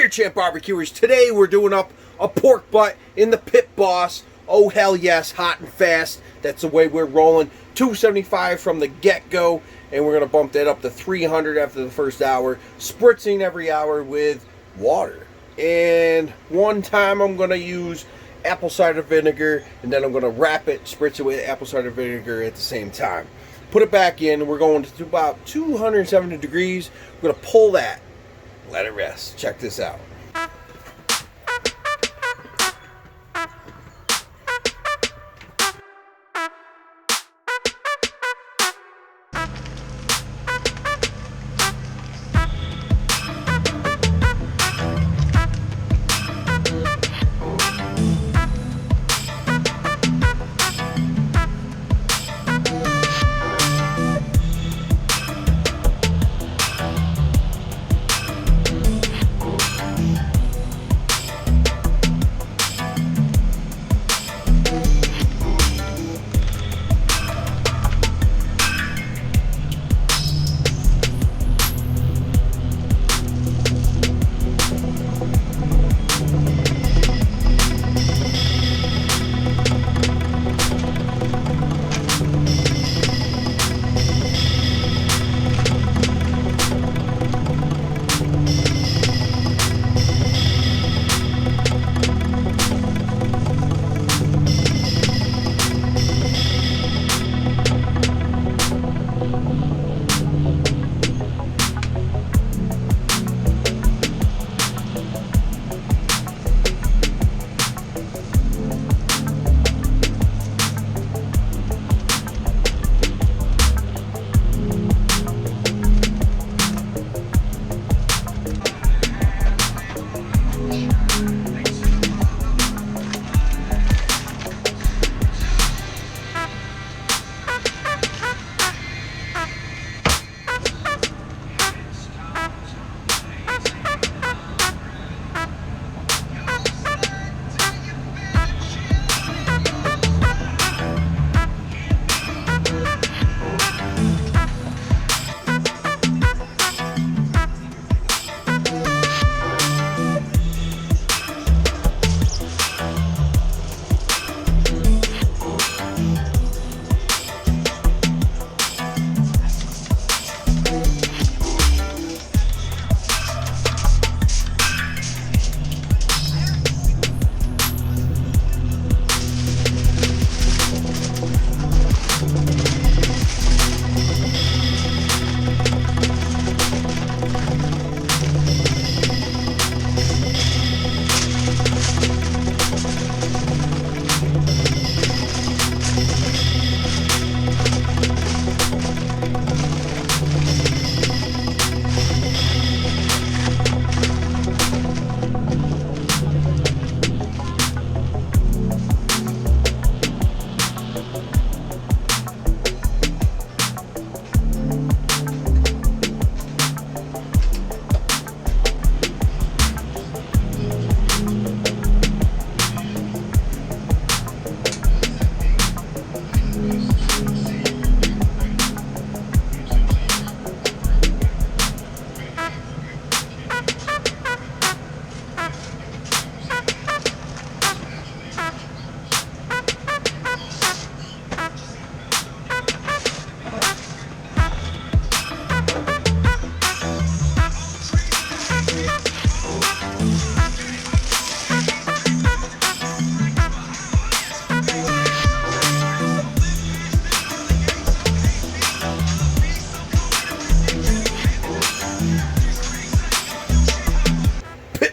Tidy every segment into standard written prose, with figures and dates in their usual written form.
there, champ barbecuers. Today we're doing up a pork butt in the Pit Boss. Oh hell yes, hot and fast. That's the way we're rolling. 275 from the get-go, and we're gonna bump that up to 300 after the first hour, spritzing every hour with water. And one time I'm gonna use apple cider vinegar, and then I'm gonna wrap it, spritz it with apple cider vinegar at the same time. Put it back in. We're going to about 270 degrees. We're gonna pull that, let it rest. Check this out.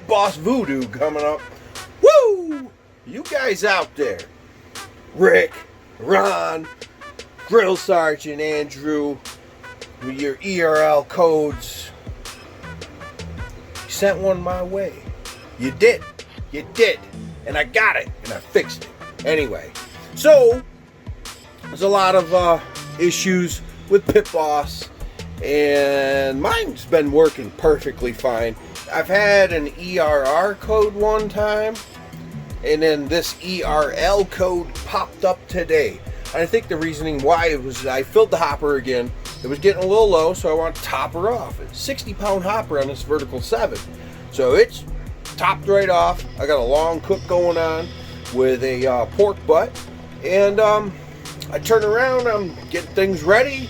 Boss Voodoo coming up. Woo! You guys out there, Rick, Ron, Grill Sergeant Andrew, with your ERL codes, you sent one my way. You did, and I got it, and I fixed it. Anyway, so there's a lot of issues with Pit Boss, and mine's been working perfectly fine. I've had an ERR code one time, and then this ERL code popped up today. And I think the reasoning why it was, I filled the hopper again. It was getting a little low, so I want to top her off. It's a 60-pound hopper on this vertical 7. So it's topped right off. I got a long cook going on with a pork butt. And I turn around, I'm getting things ready.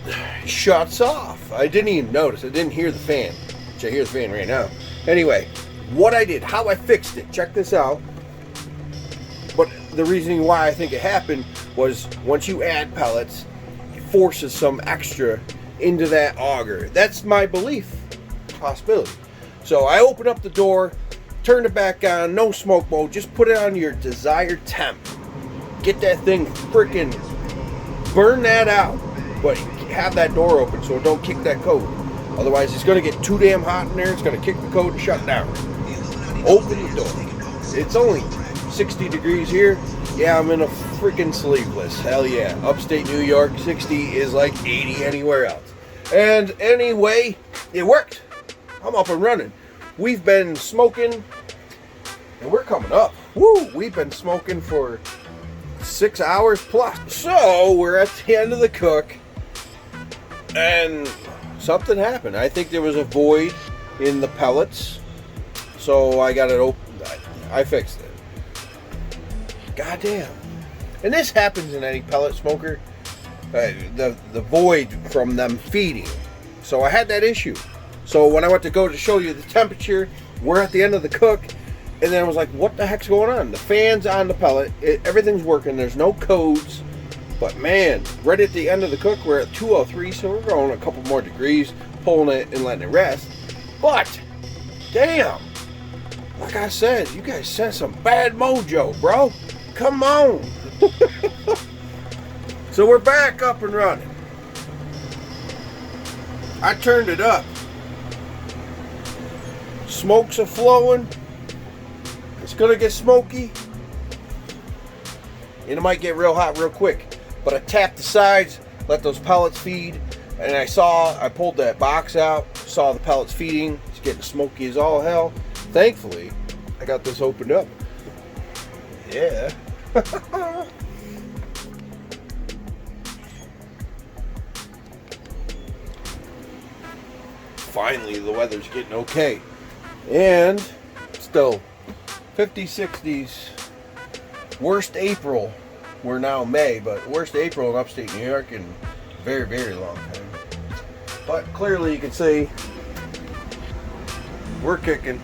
It shuts off. I didn't even notice. I didn't hear the fan, which I hear the fan right now. Anyway, what I did, how I fixed it, check this out. But the reason why I think it happened was once you add pellets, it forces some extra into that auger. That's my belief, possibility. So I open up the door, turn it back on, no smoke mode, just put it on your desired temp. Get that thing freaking, burn that out, but have that door open so it don't kick that code. Otherwise it's going to get too damn hot in there, it's going to kick the code and shut down. Open the door. It's only 60 degrees here. Yeah, I'm in a freaking sleeveless. Hell yeah. Upstate New York, 60 is like 80 anywhere else. And anyway, it worked. I'm up and running. We've been smoking, and we're coming up. Woo! We've been smoking for 6 hours plus. So we're at the end of the cook, and something happened. I think there was a void in the pellets, so I got it open. I fixed it. Goddamn. And this happens in any pellet smoker. The void from them feeding. So I had that issue. So when I went to go to show you the temperature, we're at the end of the cook, and then I was like, what the heck's going on? The fan's on the pellet, everything's working, there's no codes, but man, right at the end of the cook, we're at 203, so we're going a couple more degrees, pulling it and letting it rest. But, damn, like I said, you guys sent some bad mojo, bro. Come on. So we're back up and running. I turned it up. Smokes are flowing. It's gonna get smoky. And it might get real hot real quick. But I tapped the sides, let those pellets feed, and I pulled that box out, saw the pellets feeding. It's getting smoky as all hell. Thankfully, I got this opened up. Yeah. Finally, the weather's getting okay. And still 50s, 60s. Worst April. We're now May, but worst April in upstate New York in a very, very long time. But clearly you can see we're kicking.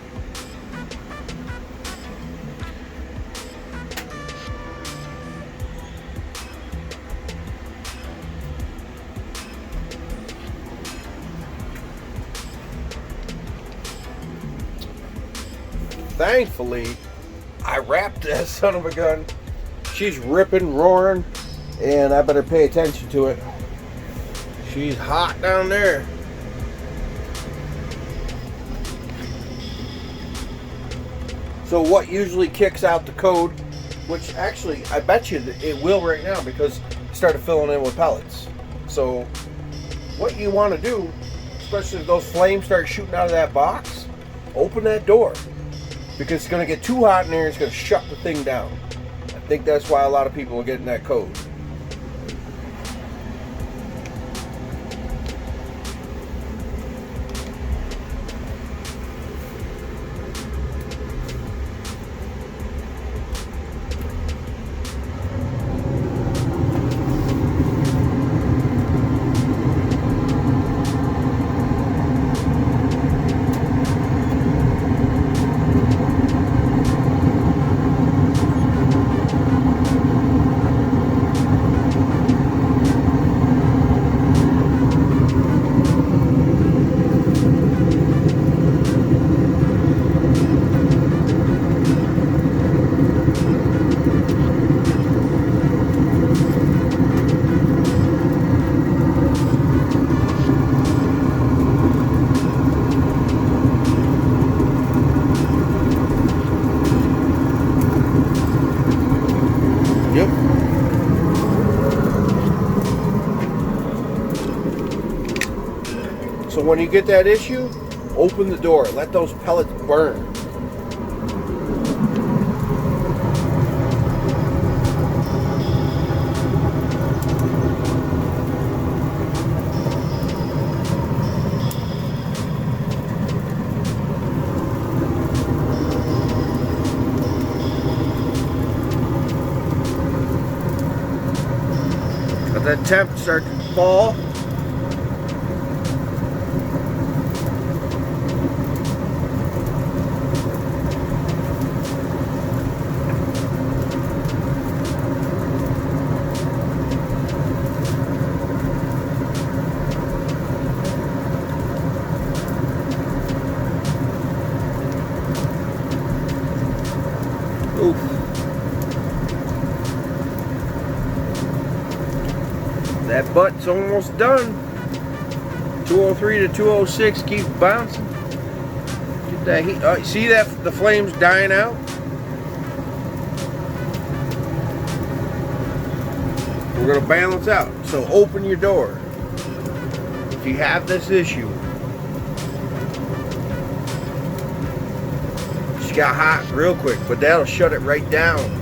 Thankfully, I wrapped that son of a gun. She's ripping, roaring, and I better pay attention to it. She's hot down there. So what usually kicks out the code, which actually I bet you that it will right now because it started filling in with pellets. So what you want to do, especially if those flames start shooting out of that box, open that door. Because it's going to get too hot in there, it's going to shut the thing down. I think that's why a lot of people are getting that code. So when you get that issue, open the door. Let those pellets burn. that temp start to fall. Oof. That butt's almost done. 203 to 206 keeps bouncing. Get that heat. See that the flames dying out? We're gonna balance out. So open your door. If you have this issue, she got hot real quick, but that'll shut it right down.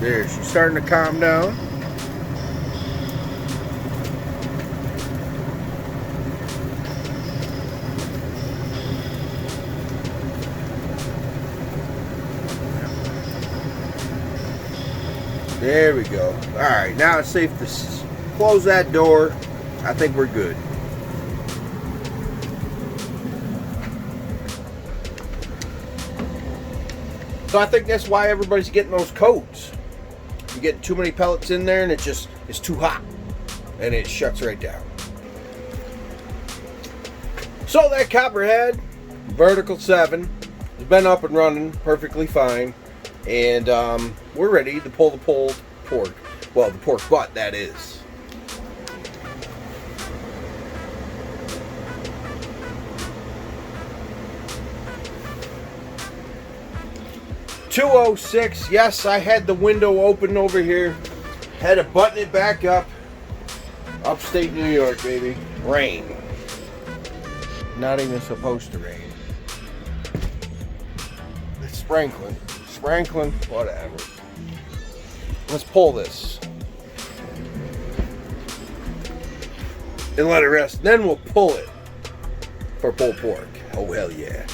There, she's starting to calm down. There we go. Alright, now it's safe to close that door. I think we're good. So I think that's why everybody's getting those codes. You get too many pellets in there and it's too hot and it shuts right down. So that copperhead vertical 7 has been up and running perfectly fine, and we're ready to pull the pulled pork. Well, the pork butt, that is. .206, yes, I had the window open over here. Had to button it back up. Upstate New York, baby. Rain. Not even supposed to rain. It's sprinkling. Sprinkling, whatever. Let's pull this. And let it rest. Then we'll pull it for pulled pork. Oh, hell yeah.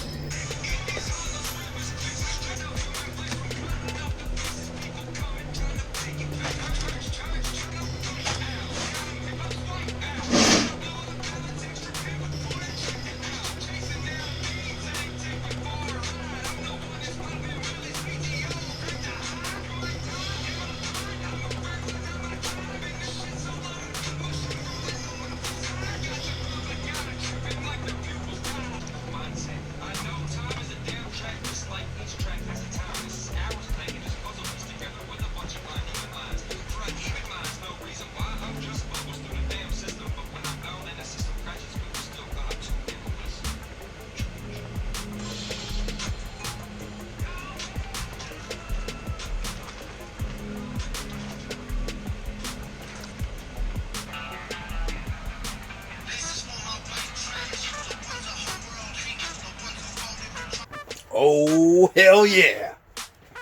Oh, hell yeah.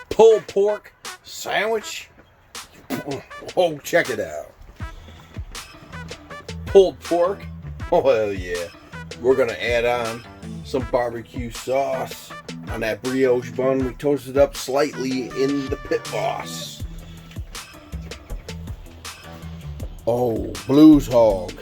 Pulled pork sandwich. Oh, check it out. Pulled pork. Oh, hell yeah. We're going to add on some barbecue sauce on that brioche bun. We toasted up slightly in the pit boss. Oh, blues hog.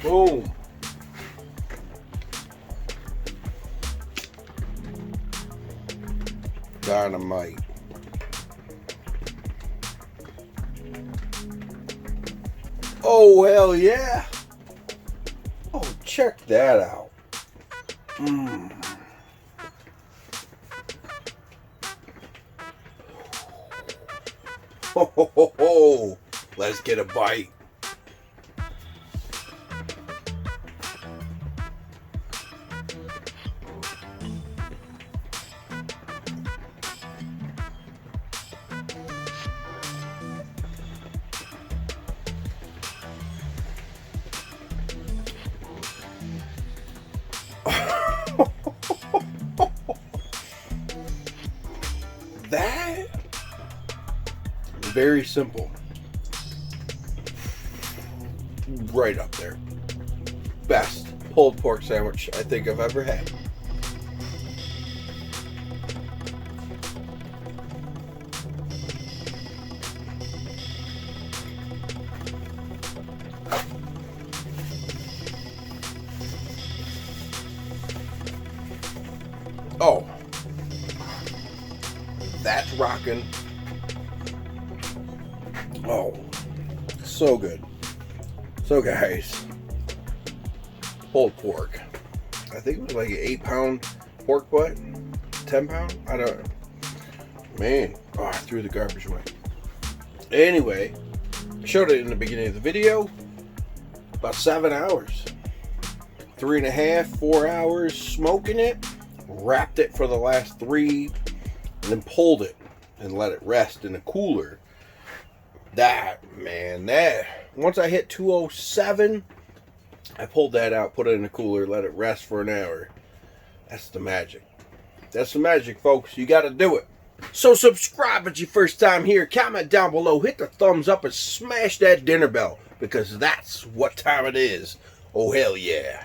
Boom. Dynamite. Oh, hell yeah. Oh, check that out. Mmm. Ho, ho, ho, ho. Let's get a bite. That very simple. Right up there. Best pulled pork sandwich I think I've ever had. Oh, that's rocking. Oh, so good. So guys, pulled pork. I think it was like an 8-pound pork butt, 10-pound. I don't know. Man, oh, I threw the garbage away. Anyway, I showed it in the beginning of the video. About 7 hours, 3.5, 4 hours smoking it. Wrapped it for the last 3, and then pulled it and let it rest in a cooler. That, man, that, once I hit 207, I pulled that out, put it in a cooler, let it rest for an hour. That's the magic. That's the magic, folks. You got to do it. So subscribe if it's your first time here. Comment down below. Hit the thumbs up and smash that dinner bell, because that's what time it is. Oh, hell yeah.